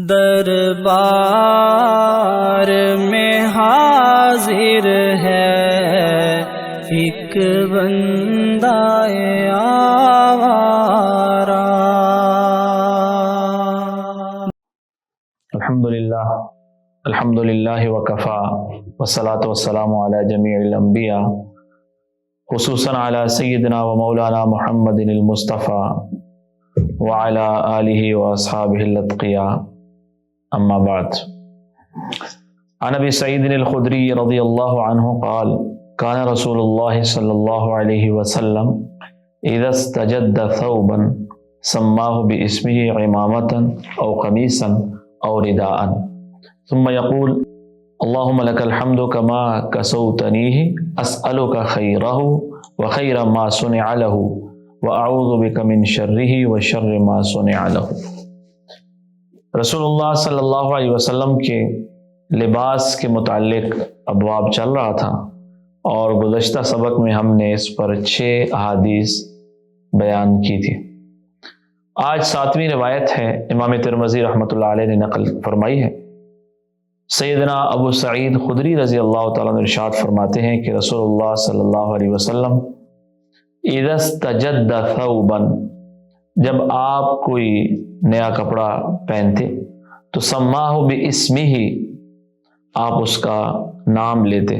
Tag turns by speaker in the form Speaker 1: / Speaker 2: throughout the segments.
Speaker 1: دربار میں حاضر ہے ایک بندہ آوارہ۔
Speaker 2: الحمدللہ وکفا والصلاة والسلام علی جمیع الانبیاء خصوصاً علی سیدنا و مولانا محمد المصطفیٰ وعلی آلہ واصحابہ الاتقیاء، اما بعد۔ عن ابی سعید الخدری رضی اللہ عنہ قال کان رسول اللہ صلی اللہ علیہ وسلم اذا استجد ثوبا سماه باسمه عمامة او قمیصا او رداء ثم يقول اللهم لك الحمد كما كسوتنيه أسألك خيره وخير ما صنع له وأعوذ بك من شره وشر ما صنع له۔ رسول اللہ صلی اللہ علیہ وسلم کے لباس کے متعلق ابواب چل رہا تھا اور گزشتہ سبق میں ہم نے اس پر 6 احادیث بیان کی تھی۔ آج 7ویں روایت ہے، امام ترمذی رحمۃ اللہ علیہ نے نقل فرمائی ہے۔ سیدنا ابو سعید خدری رضی اللہ تعالیٰ عنہ ارشاد فرماتے ہیں کہ رسول اللہ صلی اللہ علیہ وسلم اذا استجد ثوبا، جب آپ کوئی نیا کپڑا پہنتے تو سماہ باسمہ، آپ اس کا نام لیتے۔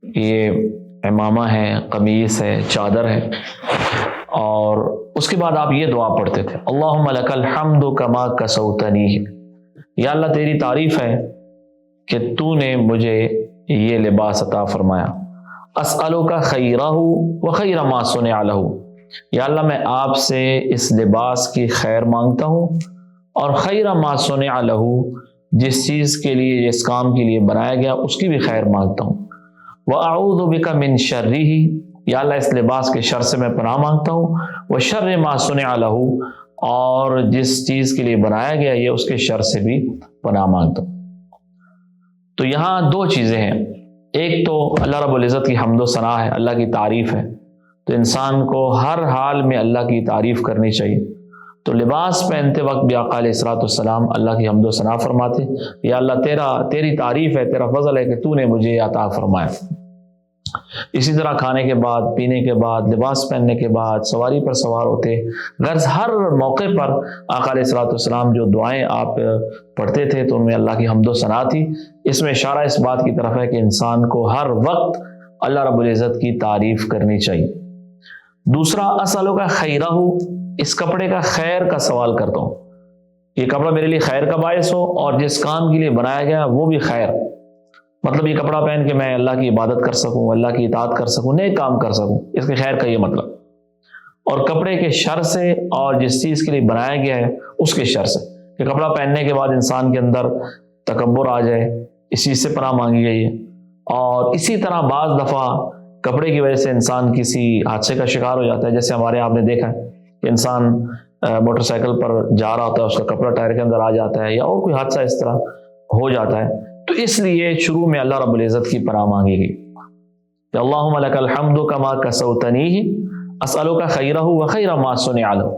Speaker 2: یہ امامہ ہے، قمیص ہے، چادر ہے، اور اس کے بعد آپ یہ دعا پڑھتے تھے اللہم لک الحمد کما کسوتنیہ، یا اللہ تیری تعریف ہے کہ تو نے مجھے یہ لباس عطا فرمایا۔ اسألک خیرہ وخیر ما صنع لہ، یا اللہ میں آپ سے اس لباس کی خیر مانگتا ہوں اور خیر ما صنع لہ، جس چیز کے لیے، جس کام کے لیے بنایا گیا اس کی بھی خیر مانگتا ہوں۔ وَأَعُوذُ بِكَ مِن شَرِّهِ، یا اللہ اس لباس کے شر سے میں پناہ مانگتا ہوں۔ وَشَرِّ مَا صُنِعَ لَهُ، اور جس چیز کے لیے بنایا گیا یہ اس کے شر سے بھی پناہ مانگتا ہوں۔ تو یہاں 2 چیزیں ہیں، ایک تو اللہ رب العزت کی حمد و ثنا ہے، اللہ کی تعریف ہے، تو انسان کو ہر حال میں اللہ کی تعریف کرنی چاہیے۔ تو لباس پہنتے وقت بھی آقا علیہ الصلوۃ والسلام اللہ کی حمد و ثنا فرماتے، یا اللہ تیری تعریف ہے، تیرا فضل ہے کہ تو نے مجھے عطا فرمایا۔ اسی طرح کھانے کے بعد، پینے کے بعد، لباس پہننے کے بعد، سواری پر سوار ہوتے، غرض ہر موقع پر آقا علیہ الصلوۃ والسلام جو دعائیں آپ پڑھتے تھے تو ان میں اللہ کی حمد و ثنا تھی۔ اس میں اشارہ اس بات کی طرف ہے کہ انسان کو ہر وقت اللہ رب العزت کی تعریف کرنی چاہیے۔ دوسرا، اسألک خیرہ، اس کپڑے کا خیر کا سوال کرتا ہوں، یہ کپڑا میرے لیے خیر کا باعث ہو اور جس کام کے لیے بنایا گیا وہ بھی خیر، مطلب یہ کپڑا پہن کے میں اللہ کی عبادت کر سکوں، اللہ کی اطاعت کر سکوں، نیک کام کر سکوں، اس کے خیر کا یہ مطلب۔ اور کپڑے کے شر سے اور جس چیز کے لیے بنایا گیا ہے اس کے شر سے، کہ کپڑا پہننے کے بعد انسان کے اندر تکبر آ جائے، اس چیز سے پناہ مانگی گئی ہے۔ اور اسی طرح بعض دفعہ کپڑے کی وجہ سے انسان کسی حادثے کا شکار ہو جاتا ہے، جیسے ہمارے آپ نے دیکھا ہے کہ انسان موٹر سائیکل پر جا رہا ہوتا ہے، اس کا کپڑا ٹائر کے اندر آ جاتا ہے، یا اور کوئی حادثہ اس طرح ہو جاتا ہے، تو اس لیے شروع میں اللہ رب العزت کی پناہ مانگی گئی کہ اللہم لک الحمد کما کسوتنیہ اسألک خیرہ وخیر ما صنع لہ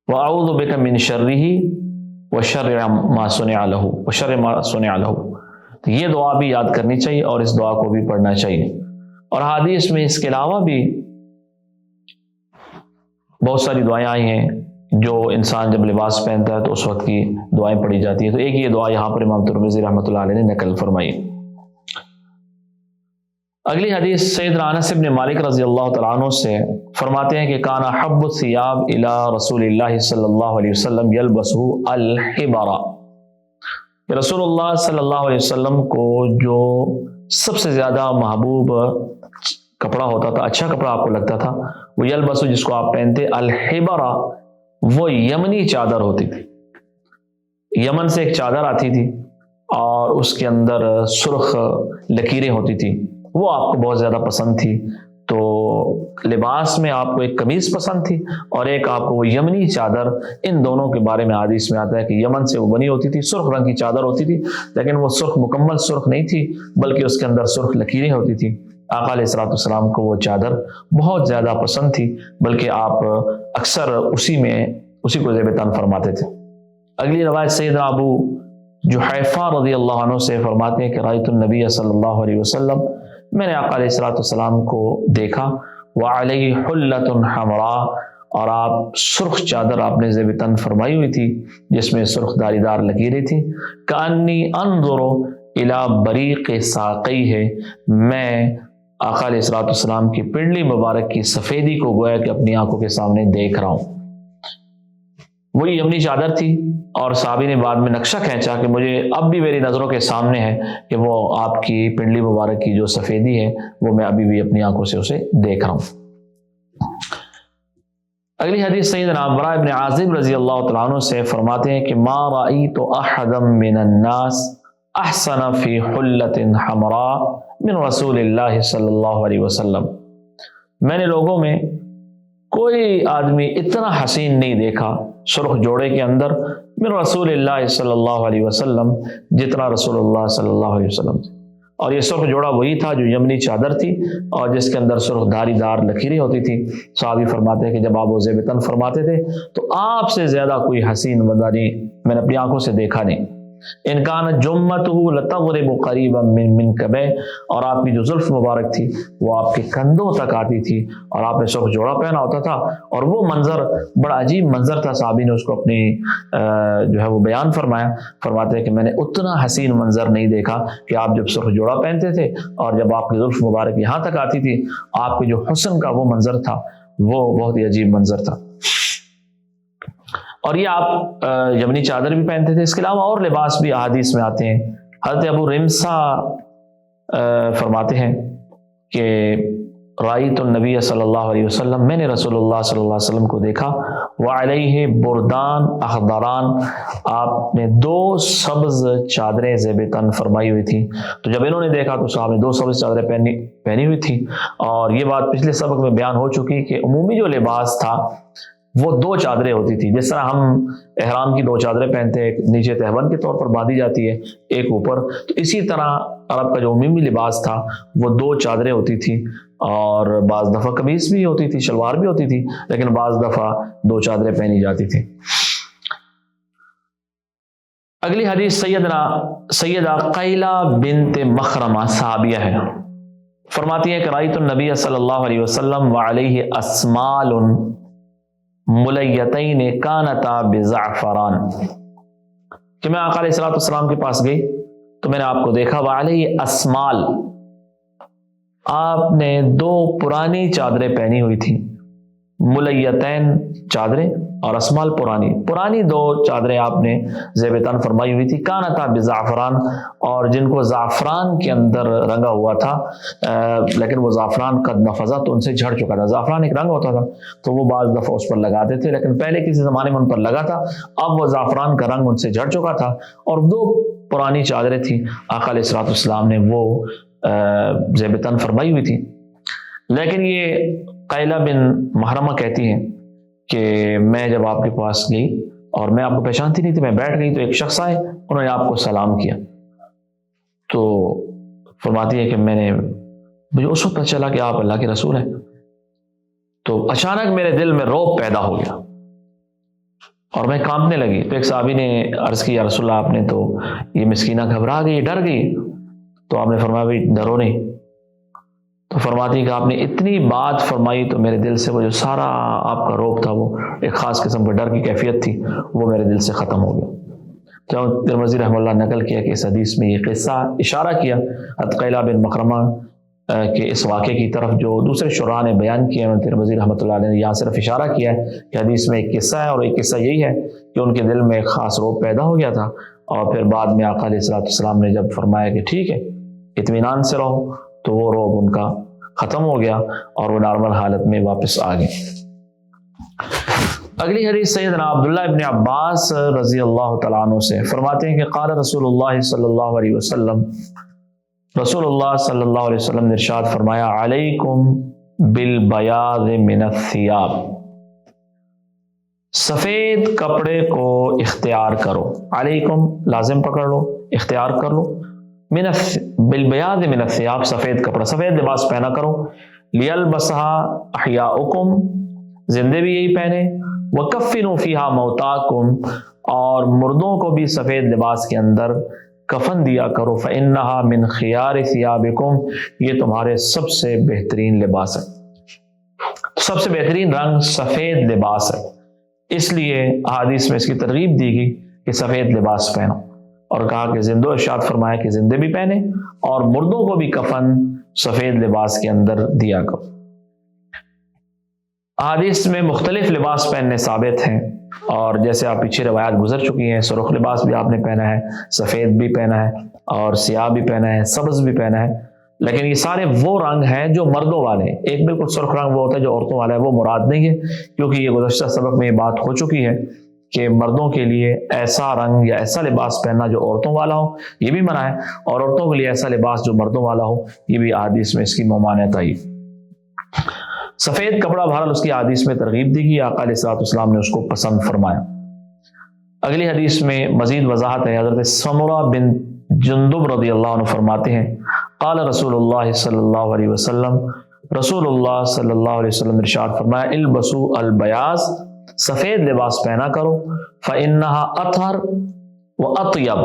Speaker 2: وأعوذ بک من شرہ وشر ما صنع لہ وشر ما صنع لہ۔ تو یہ دعا بھی یاد کرنی چاہیے اور اس دعا کو بھی پڑھنا چاہیے۔ اور حدیث میں اس کے علاوہ بھی بہت ساری دعائیں آئی ہیں جو انسان جب لباس پہنتا ہے تو اس وقت کی دعائیں پڑھی جاتی ہیں۔ تو ایک یہ دعا یہاں پر امام ترمذی رحمۃ اللہ علیہ نے نقل فرمائی۔ اگلی حدیث سیدنا انس بن مالک رضی اللہ تعالیٰ عنہ سے فرماتے ہیں کہ کان احب الثیاب الی رسول اللہ صلی اللہ علیہ وسلم یلبسہ الحبر، کہ رسول اللہ صلی اللہ علیہ وسلم کو جو سب سے زیادہ محبوب کپڑا ہوتا تھا، اچھا کپڑا آپ کو لگتا تھا، وہ یلبسو، جس کو آپ پہنتے، الحبر، وہ یمنی چادر ہوتی تھی۔ یمن سے ایک چادر آتی تھی اور اس کے اندر سرخ لکیریں ہوتی تھی، وہ آپ کو بہت زیادہ پسند تھی۔ تو لباس میں آپ کو ایک قمیص پسند تھی اور ایک آپ کو وہ یمنی چادر، ان دونوں کے بارے میں حدیث میں آتا ہے کہ یمن سے وہ بنی ہوتی تھی، سرخ رنگ کی چادر ہوتی تھی، لیکن وہ سرخ مکمل سرخ نہیں تھی بلکہ اس کے اندر سرخ لکیریں ہوتی تھی۔ آقا علیہ الصلوۃ والسلام کو وہ چادر بہت زیادہ پسند تھی، بلکہ آپ اکثر اسی کو زیب تن فرماتے تھے۔ اگلی روایت سیدنا ابو جحیفہ رضی اللہ عنہ سے فرماتے ہیں کہ رأیت النبی صلی اللہ علیہ وسلم، میں نے آقا علیہ السلام کو دیکھا، وعلیہ حلۃ حمراء، اور آپ سرخ چادر آپ نے زیب تن فرمائی ہوئی تھی جس میں سرخ داری دار لکیریں تھیں، کأنی انظر الی بریق ساقیہ، میں آقا علیہ السلام کی پنڈلی مبارک کی سفیدی کو گویا کہ اپنی آنکھوں کے سامنے دیکھ رہا ہوں۔ وہی یمنی چادر تھی، اور صحابی نے بعد میں نقشہ کھینچا کہ مجھے اب بھی میری نظروں کے سامنے ہے کہ وہ آپ کی پنڈلی مبارک کی جو سفیدی ہے وہ میں ابھی بھی اپنی آنکھوں سے اسے دیکھ رہا ہوں۔ اگلی حدیث سیدنا براء بن عازب رضی اللہ تعالیٰ عنہ سے فرماتے ہیں کہ ما رأیت احدا من الناس احسن فی حلۃ حمراء من رسول اللہ صلی اللہ علیہ وسلم، میں نے لوگوں میں کوئی آدمی اتنا حسین نہیں دیکھا سرخ جوڑے کے اندر من رسول اللہ صلی اللہ علیہ وسلم جتنا رسول اللہ صلی اللہ علیہ وسلم تھے۔ اور یہ سرخ جوڑا وہی تھا جو یمنی چادر تھی اور جس کے اندر سرخ دھاری دار لکیریں ہوتی تھی۔ صحابی فرماتے ہیں کہ جب آپ وہ زیب تن فرماتے تھے تو آپ سے زیادہ کوئی حسین بندہ نہیں میں نے اپنی آنکھوں سے دیکھا نہیں۔ ان کان جمتہ لتغرب قریبا من منکبہ، اور آپ کی جو زلف مبارک تھی وہ آپ کے کندھوں تک آتی تھی، اور آپ نے سرخ جوڑا پہنا ہوتا تھا، اور وہ منظر بڑا عجیب منظر تھا۔ صحابی نے اس کو اپنی جو ہے وہ بیان فرمایا، فرماتے ہیں کہ میں نے اتنا حسین منظر نہیں دیکھا کہ آپ جب سرخ جوڑا پہنتے تھے اور جب آپ کی زلف مبارک یہاں تک آتی تھی، آپ کے جو حسن کا وہ منظر تھا وہ بہت ہی عجیب منظر تھا۔ اور یہ آپ یمنی چادر بھی پہنتے تھے، اس کے علاوہ اور لباس بھی احادیث میں آتے ہیں۔ حضرت ابو رمسا فرماتے ہیں کہ رأیت النبی صلی اللہ علیہ وسلم، میں نے رسول اللہ صلی اللہ علیہ وسلم کو دیکھا، وعلیہ بردان اخضران، آپ نے دو سبز چادریں زیب تن فرمائی ہوئی تھیں۔ تو جب انہوں نے دیکھا تو صاحب نے دو سبز چادریں پہنی ہوئی تھی، اور یہ بات پچھلے سبق میں بیان ہو چکی کہ عمومی جو لباس تھا وہ دو چادریں ہوتی تھی، جس طرح ہم احرام کی دو چادریں پہنتے ہیں، ایک نیچے تہبند کے طور پر باندھی جاتی ہے ایک اوپر، تو اسی طرح عرب کا جو عمومی لباس تھا وہ دو چادریں ہوتی تھی، اور بعض دفعہ قمیص بھی ہوتی تھی، شلوار بھی ہوتی تھی، لیکن بعض دفعہ دو چادریں پہنی جاتی تھی۔ اگلی حدیث سیدہ قیلہ بنت مخرمہ صحابیہ ہے، فرماتی ہے کہ رأیت النبی صلی اللہ علیہ وسلم وعلیہ اسمال ملیتین کانتا بزعفران، کہ میں آقا علیہ السلام کے پاس گئی تو میں نے آپ کو دیکھا، وعلیہ اسمال، آپ نے دو پرانی چادریں پہنی ہوئی تھی، ملیتین چادریں اور اسمال پرانی دو چادریں آپ نے زیب تن فرمائی ہوئی تھی، کانتا بزعفران، اور جن کو زعفران کے اندر رنگا ہوا تھا، لیکن وہ زعفران قد نفذا، تو ان سے جھڑ چکا تھا۔ زعفران ایک رنگ ہوتا تھا تو وہ بعض دفعہ اس پر لگاتے تھے، لیکن پہلے کسی زمانے میں ان پر لگا تھا، اب وہ زعفران کا رنگ ان سے جھڑ چکا تھا، اور دو پرانی چادریں تھیں، آقا علیہ السلام نے وہ زیب تن فرمائی ہوئی تھی۔ لیکن یہ قیلہ بن محرمہ کہتی ہیں کہ میں جب آپ کے پاس گئی اور میں آپ کو پہچانتی نہیں تھی، میں بیٹھ گئی تو ایک شخص آئے، انہوں نے آپ کو سلام کیا، تو فرماتی ہے کہ مجھے اس وقت پتہ چلا کہ آپ اللہ کے رسول ہیں، تو اچانک میرے دل میں رعب پیدا ہو گیا اور میں کانپنے لگی۔ تو ایک صحابی نے عرض کی، یا رسول اللہ، آپ نے تو یہ مسکینہ گھبرا گئی، ڈر گئی، تو آپ نے فرمایا بھائی ڈرو نہیں۔ تو فرماتی کہ آپ نے اتنی بات فرمائی تو میرے دل سے وہ جو سارا آپ کا رعب تھا، وہ ایک خاص قسم کے ڈر کی کیفیت تھی، وہ میرے دل سے ختم ہو گیا۔ تو ترمذی رحمہ اللہ نقل کیا کہ اس حدیث میں یہ قصہ اشارہ کیا حضرت قیلہ بن مخرمہ کے اس واقعے کی طرف جو دوسرے شراح نے بیان کیا، ترمذی رحمۃ اللہ علیہ نے یہاں صرف اشارہ کیا ہے کہ حدیث میں ایک قصہ ہے، اور ایک قصہ یہی ہے کہ ان کے دل میں ایک خاص رعب پیدا ہو گیا تھا، اور پھر بعد میں آقا علیہ السلام نے جب فرمایا کہ ٹھیک ہے اطمینان سے رہو، تو وہ رعب ان کا ختم ہو گیا اور وہ نارمل حالت میں واپس آ گئے۔ اگلی حدیث سیدنا عبداللہ ابن عباس رضی اللہ تعالیٰ عنہ سے فرماتے ہیں کہ قال رسول اللہ صلی اللہ علیہ وسلم، رسول اللہ صلی اللہ علیہ وسلم نے ارشاد فرمایا، علیکم بالبیاض من الثیاب، سفید کپڑے کو اختیار کرو، علیکم لازم پکڑ لو، اختیار کر لو، بالبیاض من الثیاب، سفید کپڑا، سفید لباس پہنا کرو، لیلبسها احیاؤکم، زندے بھی یہی پہنے، وکفنوا فیہا موتاکم، اور مردوں کو بھی سفید لباس کے اندر کفن دیا کرو، فإنہا من خیار ثیابکم، یہ تمہارے سب سے بہترین لباس ہے، سب سے بہترین رنگ سفید لباس ہے، اس لیے احادیث میں اس کی ترغیب دی گئی کہ سفید لباس پہنو، اور کہا کہ زندوں ارشاد فرمایا کہ زندے بھی پہنے اور مردوں کو بھی کفن سفید لباس کے اندر دیا کرو۔ احادیث میں مختلف لباس پہننے ثابت ہیں، اور جیسے آپ پیچھے روایات گزر چکی ہیں، سرخ لباس بھی آپ نے پہنا ہے، سفید بھی پہنا ہے، اور سیاہ بھی پہنا ہے، سبز بھی پہنا ہے، لیکن یہ سارے وہ رنگ ہیں جو مردوں والے ہیں۔ ایک بالکل سرخ رنگ وہ ہوتا ہے جو عورتوں والا ہے، وہ مراد نہیں ہے، کیونکہ یہ گزشتہ سبق میں یہ بات ہو چکی ہے کہ مردوں کے لیے ایسا رنگ یا ایسا لباس پہننا جو عورتوں والا ہو یہ بھی منع ہے، اور عورتوں کے لیے ایسا لباس جو مردوں والا ہو یہ بھی احادیث میں اس کی ممانعت آئی۔ سفید کپڑا بہرحال اس کی حدیث میں ترغیب دی گئی، آقا علیہ الصلوۃ والسلام نے اس کو پسند فرمایا۔ اگلی حدیث میں مزید وضاحت ہے، حضرت سمرہ بن جندب رضی اللہ عنہ فرماتے ہیں، قال رسول اللہ صلی اللہ علیہ وسلم، رسول اللہ صلی اللہ علیہ وسلم نے ارشاد فرمایا، البسوا البیاض، سفید لباس پہنا کرو، فإنها اطہر واطیب،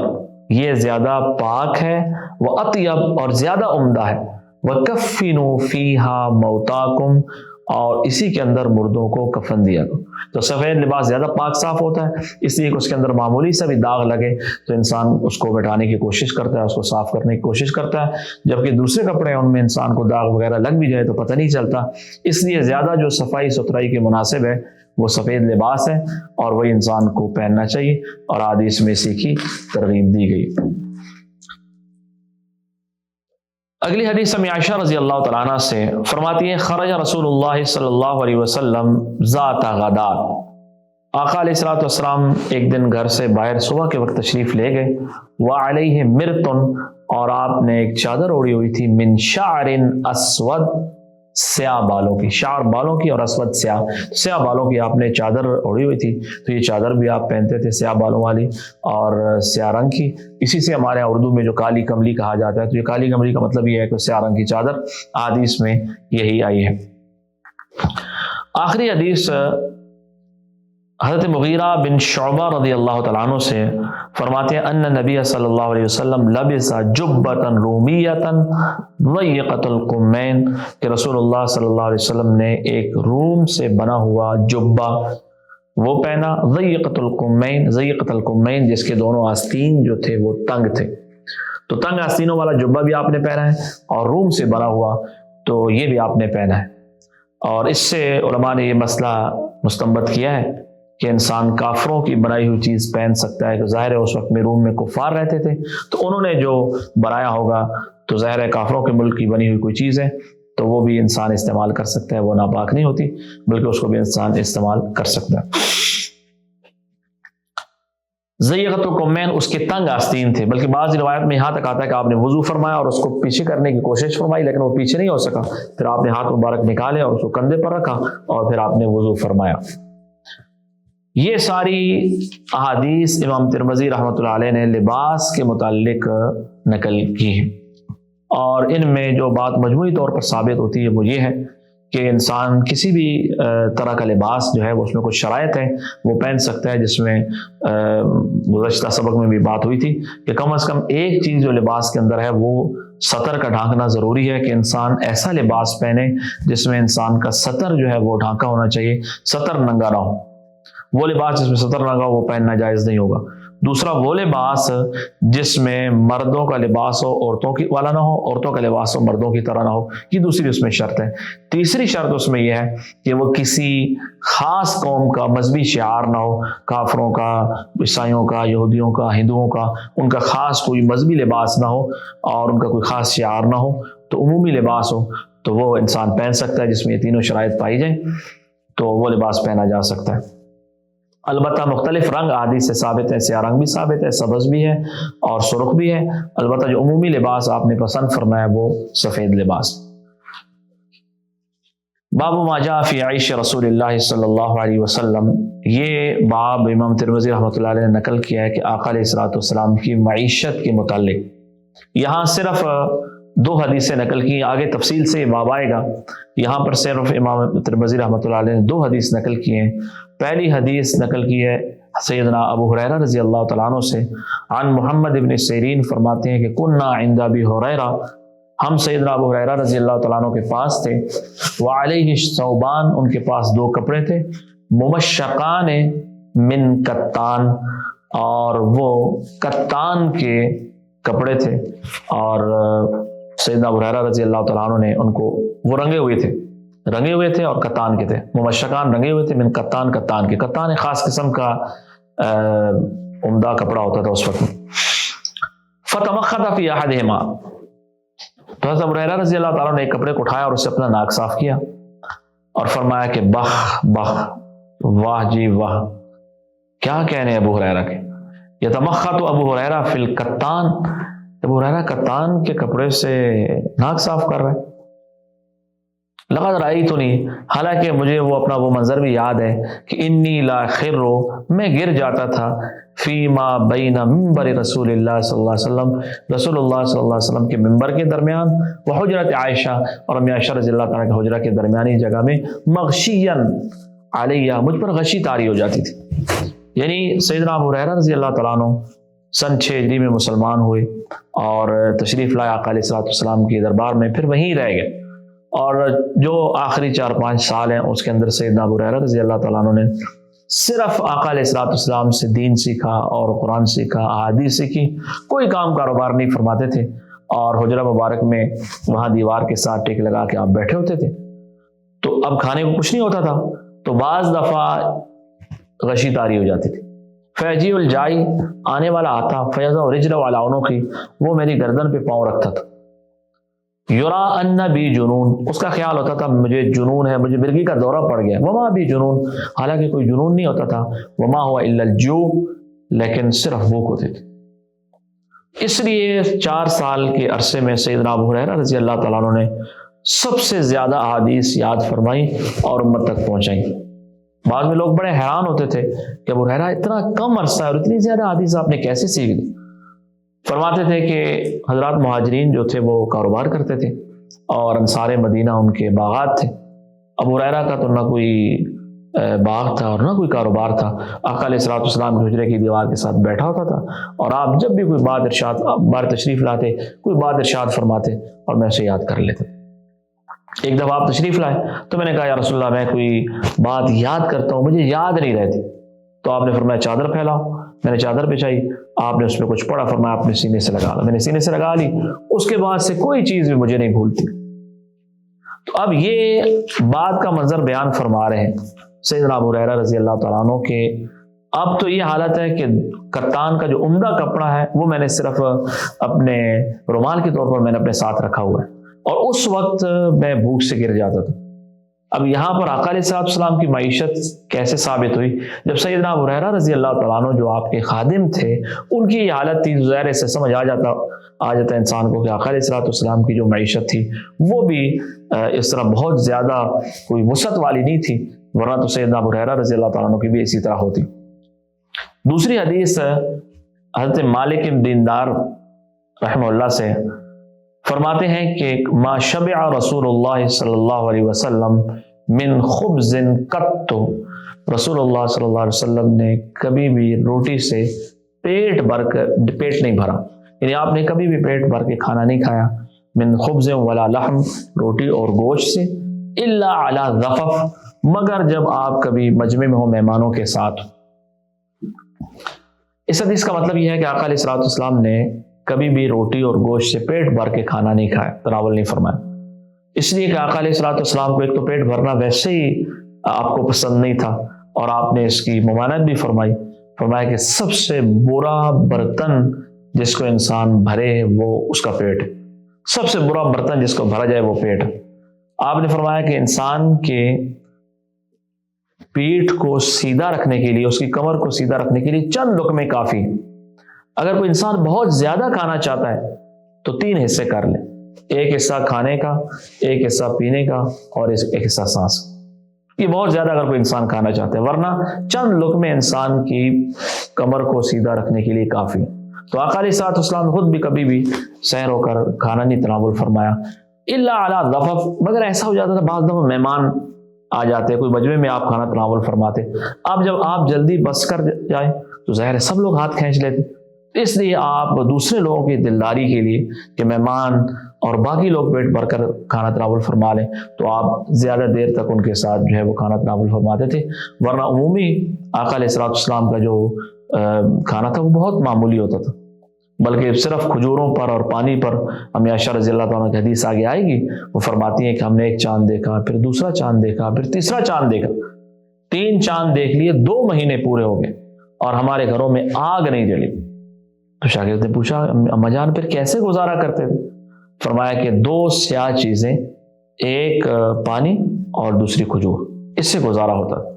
Speaker 2: یہ زیادہ پاک ہے، واطیب اور زیادہ عمدہ ہے، وَكَفِّنُوا فِيهَا مَوْتَاكُمْ، اور اسی کے اندر مردوں کو کفن دیا کرو۔ تو سفید لباس زیادہ پاک صاف ہوتا ہے، اس لیے کہ اس کے اندر معمولی سا بھی داغ لگے تو انسان اس کو مٹانے کی کوشش کرتا ہے، اس کو صاف کرنے کی کوشش کرتا ہے، جبکہ دوسرے کپڑے ان میں انسان کو داغ وغیرہ لگ بھی جائے تو پتہ نہیں چلتا، اس لیے زیادہ جو صفائی ستھرائی کے مناسب ہے وہ سفید لباس ہے، اور وہی انسان کو پہننا چاہیے، اور حدیث میں اسی کی ترغیب دی گئی۔ اگلی حدیث ہمیں عائشہ رضی اللہ تعالیٰ عنہ سے فرماتی ہے، خرج رسول اللہ صلی اللہ علیہ وسلم ذات غدات، آقا علیہ الصلوۃ والسلام ایک دن گھر سے باہر صبح کے وقت تشریف لے گئے، وعلیہ مرتن، اور آپ نے ایک چادر اوڑی ہوئی تھی، من شعر اسود، سیاہ بالوں کی، شعر بالوں کی اور اسود سیاہ، سیاہ بالوں کی آپ نے چادر اوڑی ہوئی تھی، تو یہ چادر بھی آپ پہنتے تھے سیاہ بالوں والی اور سیاہ رنگ کی، اسی سے ہمارے یہاں اردو میں جو کالی کملی کہا جاتا ہے، تو یہ کالی کملی کا مطلب یہ ہے کہ سیاہ رنگ کی چادر، حدیث میں یہی آئی ہے۔ آخری حدیث حضرت مغیرہ بن شعبہ رضی اللہ تعالیٰ عنہ سے فرماتے ہیں، ان نبی صلی اللہ علیہ وسلم لبس جبۃ رومیۃ ضیقۃ الکمین، کہ رسول اللہ صلی اللہ علیہ وسلم نے ایک روم سے بنا ہوا جبہ وہ پہنا، ضیقۃ الکمین، ضیقۃ الکمین جس کے دونوں آستین جو تھے وہ تنگ تھے، تو تنگ آستینوں والا جبہ بھی آپ نے پہنا ہے، اور روم سے بنا ہوا تو یہ بھی آپ نے پہنا ہے۔ اور اس سے علماء نے یہ مسئلہ مستنبط کیا ہے کہ انسان کافروں کی بنائی ہوئی چیز پہن سکتا ہے، کہ ظاہر ہے اس وقت میں روم میں کفار رہتے تھے، تو انہوں نے جو بنایا ہوگا تو ظاہر ہے کافروں کے ملک کی بنی ہوئی کوئی چیز ہے تو وہ بھی انسان استعمال کر سکتا ہے، وہ ناپاک نہیں ہوتی بلکہ اس کو بھی انسان استعمال کر سکتا ہے۔ ضیقۃ الکمین اس کے تنگ آستین تھے، بلکہ بعض روایت میں یہاں تک آتا ہے کہ آپ نے وضو فرمایا اور اس کو پیچھے کرنے کی کوشش فرمائی، لیکن وہ پیچھے نہیں ہو سکا، پھر آپ نے ہاتھ مبارک نکالے اور اس کو کندھے پر رکھا اور پھر آپ نے وضو فرمایا۔ یہ ساری احادیث امام ترمذی رحمۃ اللہ علیہ نے لباس کے متعلق نقل کی ہے، اور ان میں جو بات مجموعی طور پر ثابت ہوتی ہے وہ یہ ہے کہ انسان کسی بھی طرح کا لباس جو ہے وہ اس میں کچھ شرائط ہیں وہ پہن سکتا ہے، جس میں گزشتہ سبق میں بھی بات ہوئی تھی کہ کم از کم ایک چیز جو لباس کے اندر ہے وہ سطر کا ڈھانکنا ضروری ہے، کہ انسان ایسا لباس پہنے جس میں انسان کا سطر جو ہے وہ ڈھانکا ہونا چاہیے، سطر ننگا نہ ہو، وہ لباس جس میں سطر ننگا ہو وہ پہننا جائز نہیں ہوگا۔ دوسرا وہ لباس جس میں مردوں کا لباس ہو عورتوں کی والا نہ ہو، عورتوں کا لباس ہو مردوں کی طرح نہ ہو، یہ دوسری اس میں شرط ہے۔ تیسری شرط اس میں یہ ہے کہ وہ کسی خاص قوم کا مذہبی شعار نہ ہو، کافروں کا، عیسائیوں کا، یہودیوں کا، ہندوؤں کا، ان کا خاص کوئی مذہبی لباس نہ ہو اور ان کا کوئی خاص شعار نہ ہو، تو عمومی لباس ہو تو وہ انسان پہن سکتا ہے جس میں یہ تینوں شرائط پائی جائیں تو وہ لباس پہنا جا سکتا ہے۔ البتہ مختلف رنگ احادیث سے ثابت ہے، سیاہ رنگ بھی ثابت ہے، سبز بھی ہے اور سرخ بھی ہے، البتہ جو عمومی لباس آپ نے پسند فرمایا وہ سفید لباس۔ باب ما جاء فی عیش رسول اللہ صلی اللہ علیہ وسلم، یہ باب امام ترمذی رحمۃ اللہ علیہ نے نقل کیا ہے کہ آقا علیہ الصلوۃ والسلام کی معیشت کے متعلق۔ یہاں صرف دو حدیثیں نقل کی، آگے تفصیل سے یہ باب آئے گا، یہاں پر صرف امام ترمذی رحمۃ اللہ علیہ نے دو حدیث نقل کی ہیں۔ پہلی حدیث نقل کی ہے سیدنا ابو ہریرہ رضی اللہ تعالیٰ عنہ سے عن محمد ابن سیرین فرماتے ہیں کہ کننا عند ابی ہریرہ، ہم سیدنا ابو ہریرہ رضی اللہ تعالیٰ عنہ کے پاس تھے، وعلیہ ثوبان، ان کے پاس دو کپڑے تھے، ممشقان من کتان، اور وہ کتان کے کپڑے تھے، اور سیدنا ابو ہریرہ رضی اللہ تعالیٰ عنہ نے ان کو، وہ رنگے ہوئے تھے اور کتان کے تھے، ممشقان رنگے ہوئے تھے، من کتان، کتان کے، کتان ایک خاص قسم کا عمدہ کپڑا ہوتا تھا اس وقت۔ فتمخض فی احدہما، تو حضرت ابو ہریرہ رضی اللہ تعالیٰ نے ایک کپڑے کو اٹھایا اور اس سے اپنا ناک صاف کیا اور فرمایا کہ بخ بخ، واہ جی واہ، کیا کہنے ابو ہریرہ کے، یتمخط ابو ہریرہ فی الکتان، ابو ہریرہ کتان کے کپڑے سے ناک صاف کر رہے۔ لقد رأیتنی، حالانکہ مجھے وہ منظر بھی یاد ہے کہ انی لا خر، میں گر جاتا تھا، فیما بین منبر رسول اللہ صلی اللہ علیہ وسلم، رسول اللہ صلی اللہ علیہ وسلم کے منبر کے درمیان، وحجرت عائشہ، اور امی عائشہ رضی اللہ تعالیٰ کے حجرہ کے درمیانی جگہ میں، مغشین علیہ، مجھ پر غشی طاری ہو جاتی تھی۔ یعنی سیدنا ابو ہریرہ رضی اللہ تعالیٰ عنہ سن 6 ہجری میں مسلمان ہوئے اور تشریف لائے آقا علیہ السلام کے دربار میں، پھر وہیں رہ گئے، اور جو آخری 4-5 سال ہیں اس کے اندر سیدنا ابو ہریرہ رضی اللہ تعالیٰ عنہ نے صرف آقا علیہ السلام سے دین سیکھا اور قرآن سیکھا، احادیث سیکھی، کوئی کام کاروبار نہیں فرماتے تھے، اور حجرہ مبارک میں وہاں دیوار کے ساتھ ٹیک لگا کے آپ بیٹھے ہوتے تھے، تو اب کھانے کو کچھ نہیں ہوتا تھا، تو بعض دفعہ غشی طاری ہو جاتی تھی۔ فیجی الجائی، آنے والا آتا، فیضا رجلہ علی عنقی، وہ میری گردن پہ پاؤں رکھتا تھا، یرا ان بی جنون، اس کا خیال ہوتا تھا مجھے جنون ہے، مجھے مرگی کا دورہ پڑ گیا، وما بی جنون، حالانکہ کوئی جنون نہیں ہوتا تھا، وما ہوا الا الجوع، لیکن صرف بھوک ہوتی تھی۔ اس لیے 4 سال کے عرصے میں سیدنا ابو ہریرہ رضی اللہ تعالیٰ عنہ نے سب سے زیادہ احادیث یاد فرمائی اور امت تک پہنچائی۔ بعد میں لوگ بڑے حیران ہوتے تھے کہ ابو ہریرہ اتنا کم عرصہ ہے اور اتنی زیادہ حدیث آپ نے کیسے سیکھ لی؟ فرماتے تھے کہ حضرات مہاجرین جو تھے وہ کاروبار کرتے تھے اور انصار مدینہ ان کے باغات تھے، ابو ہریرہ کا تو نہ کوئی باغ تھا اور نہ کوئی کاروبار تھا، آقا علیہ السلام کے حجرے کی دیوار کے ساتھ بیٹھا ہوتا تھا، اور آپ جب بھی کوئی بات ارشاد، بار تشریف لاتے، کوئی بات ارشاد فرماتے اور میں اسے یاد کر لیتا۔ ایک دفعہ آپ تشریف لائے تو میں نے کہا یا رسول اللہ میں کوئی بات یاد کرتا ہوں، مجھے یاد نہیں رہتی، تو آپ نے فرمایا چادر پھیلاؤ، میں نے چادر بچھائی، آپ نے اس میں کچھ پڑھا، فرمایا اپنے سینے سے لگا لا، میں نے سینے سے لگا لی، اس کے بعد سے کوئی چیز بھی مجھے نہیں بھولتی۔ تو اب یہ بات کا منظر بیان فرما رہے ہیں سیدنا ابو ہریرہ رضی اللہ تعالیٰ عنہ کہ اب تو یہ حالت ہے کہ کتان کا جو عمدہ کپڑا ہے وہ میں نے صرف اپنے رومال کے طور پر میں نے اپنے ساتھ رکھا ہوا ہے، اور اس وقت میں بھوک سے گر جاتا تھا۔ اب یہاں پر آقا علیہ السلام کی معیشت کیسے ثابت ہوئی؟ جب سیدنا ابو ہریرہ رضی اللہ تعالیٰ عنہ جو آپ کے خادم تھے ان کی یہ حالت تھی، ظاہر سے سمجھ آ جاتا انسان کو کہ آقا علیہ السلام کی جو معیشت تھی وہ بھی اس طرح بہت زیادہ کوئی وسعت والی نہیں تھی، ورنہ تو سیدنا ابو ہریرہ رضی اللہ تعالیٰ عنہ کی بھی اسی طرح ہوتی۔ دوسری حدیث حضرت مالک بن دینار رحمہ اللہ سے فرماتے ہیں کہ ما شبع رسول اللہ صلی اللہ علیہ وسلم من خبز قط، رسول اللہ صلی اللہ علیہ وسلم نے کبھی بھی روٹی سے پیٹ نہیں بھرا، یعنی آپ نے کبھی بھی پیٹ بھر کے کھانا نہیں کھایا، من خبز ولا لحم، روٹی اور گوشت سے، الا علی ضفف، مگر جب آپ کبھی مجمع میں ہو مہمانوں کے ساتھ۔ اس حدیث کا مطلب یہ ہے کہ آقا علیہ السلام نے کبھی بھی روٹی اور گوشت سے پیٹ بھر کے کھانا نہیں کھایا، تناول نہیں فرمایا، اس لیے کہ آقا علیہ السلام کو ایک تو پیٹ بھرنا ویسے ہی آپ کو پسند نہیں تھا، اور آپ نے اس کی ممانعت بھی فرمایا کہ سب سے برا برتن جس کو انسان بھرے وہ اس کا پیٹ ہے، سب سے برا برتن جس کو بھرا جائے وہ پیٹ ہے۔ آپ نے فرمایا کہ انسان کے پیٹ کو سیدھا رکھنے کے لیے، اس کی کمر کو سیدھا رکھنے کے لیے چند لقمے کافی۔ اگر کوئی انسان بہت زیادہ کھانا چاہتا ہے تو 3 حصے کر لے، ایک حصہ کھانے کا، ایک حصہ پینے کا، اور ایک حصہ سانس۔ یہ بہت زیادہ اگر کوئی انسان کھانا چاہتا ہے، ورنہ چند لقمے انسان کی کمر کو سیدھا رکھنے کے لیے کافی۔ تو آقا علیہ السلام خود بھی کبھی بھی سحر ہو کر کھانا نہیں تناول فرمایا، الا علی ضفف، مگر ایسا ہو جاتا تھا بعض دفعہ مہمان آ جاتے ہیں، کوئی مجمع میں آپ کھانا تناول فرماتے، اب جب آپ جلدی بس کر جائیں تو ظاہر ہے سب لوگ ہاتھ کھینچ لیتے، اس لیے آپ دوسرے لوگوں کی دلداری کے لیے کہ مہمان اور باقی لوگ پیٹ بھر کر کھانا تناول فرما لیں تو آپ زیادہ دیر تک ان کے ساتھ جو ہے وہ کھانا تناول فرماتے تھے، ورنہ عمومی آقا علیہ السلام کا جو کھانا تھا وہ بہت معمولی ہوتا تھا، بلکہ صرف کھجوروں پر اور پانی پر ہمیں عائشہ رضی اللہ تعالیٰ کی حدیث آگے آئے گی، وہ فرماتی ہیں کہ ہم نے ایک چاند دیکھا، پھر دوسرا چاند دیکھا، پھر تیسرا چاند دیکھا، 3 چاند دیکھ لیے، 2 مہینے پورے ہو گئے اور ہمارے گھروں میں آگ نہیں جلی۔ تو شاگرد نے پوچھا اما جان پھر کیسے گزارا کرتے تھے؟ فرمایا کہ 2 سیاہ چیزیں، ایک پانی اور دوسری کھجور، اس سے گزارا ہوتا تھا۔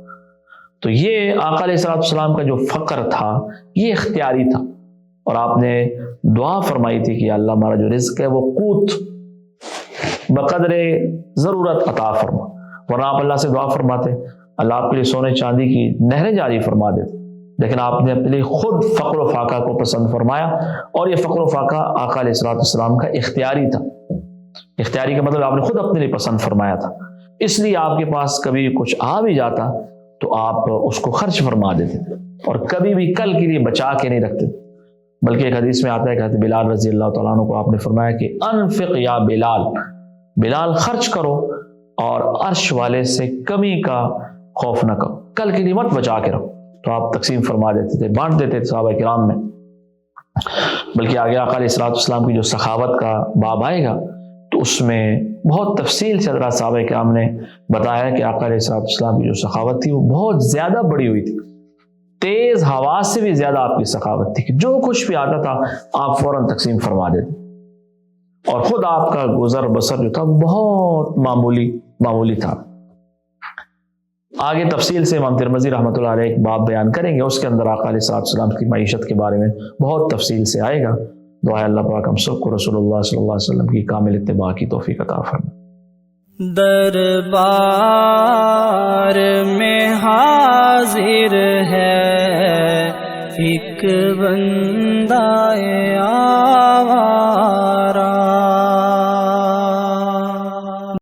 Speaker 2: تو یہ آقا علیہ السلام کا جو فقر تھا یہ اختیاری تھا، اور آپ نے دعا فرمائی تھی کہ اللہ ہمارا جو رزق ہے وہ قوت بقدر ضرورت عطا فرما، ورنہ آپ اللہ سے دعا فرماتے اللہ آپ کے لیے سونے چاندی کی نہریں جاری فرما دیتے، لیکن آپ نے اپنے لیے خود فقر و فاقہ کو پسند فرمایا، اور یہ فقر و فاقہ آقا علیہ السلام کا اختیاری تھا۔ اختیاری کا مطلب آپ نے خود اپنے لیے پسند فرمایا تھا، اس لیے آپ کے پاس کبھی کچھ آ بھی جاتا تو آپ اس کو خرچ فرما دیتے تھے، اور کبھی بھی کل کے لیے بچا کے نہیں رکھتے، بلکہ ایک حدیث میں آتا ہے کہ حضرت بلال رضی اللہ تعالیٰ عنہ کو آپ نے فرمایا کہ انفق یا بلال، بلال خرچ کرو اور عرش والے سے کمی کا خوف نہ کرو، کل کے لیے مت بچا کے رہو۔ تو آپ تقسیم فرما دیتے تھے، بانٹ دیتے تھے صحابہ کرام میں۔ بلکہ آگے آقا علیہ السلام کی جو سخاوت کا باب آئے گا تو اس میں بہت تفصیل سے حضرات صحابہ کرام نے بتایا کہ آقا علیہ السلام کی جو سخاوت تھی وہ بہت زیادہ بڑی ہوئی تھی، تیز ہوا سے بھی زیادہ آپ کی سخاوت تھی کہ جو کچھ بھی آتا تھا آپ فوراً تقسیم فرما دیتے، اور خود آپ کا گزر بسر جو تھا بہت معمولی تھا۔ آگے تفصیل سے امام ترمذی رحمۃ اللہ علیہ ایک باب بیان کریں گے، اس کے اندر آقا علیہ السلام کی معیشت کے بارے میں بہت تفصیل سے آئے گا۔ دعا اللہ پاک ہم سب کو رسول اللہ صلی اللہ علیہ وسلم کی کامل اتباع کی توفیق عطا فرمائے۔
Speaker 1: دربار میں حاضر ہے ایک بندہ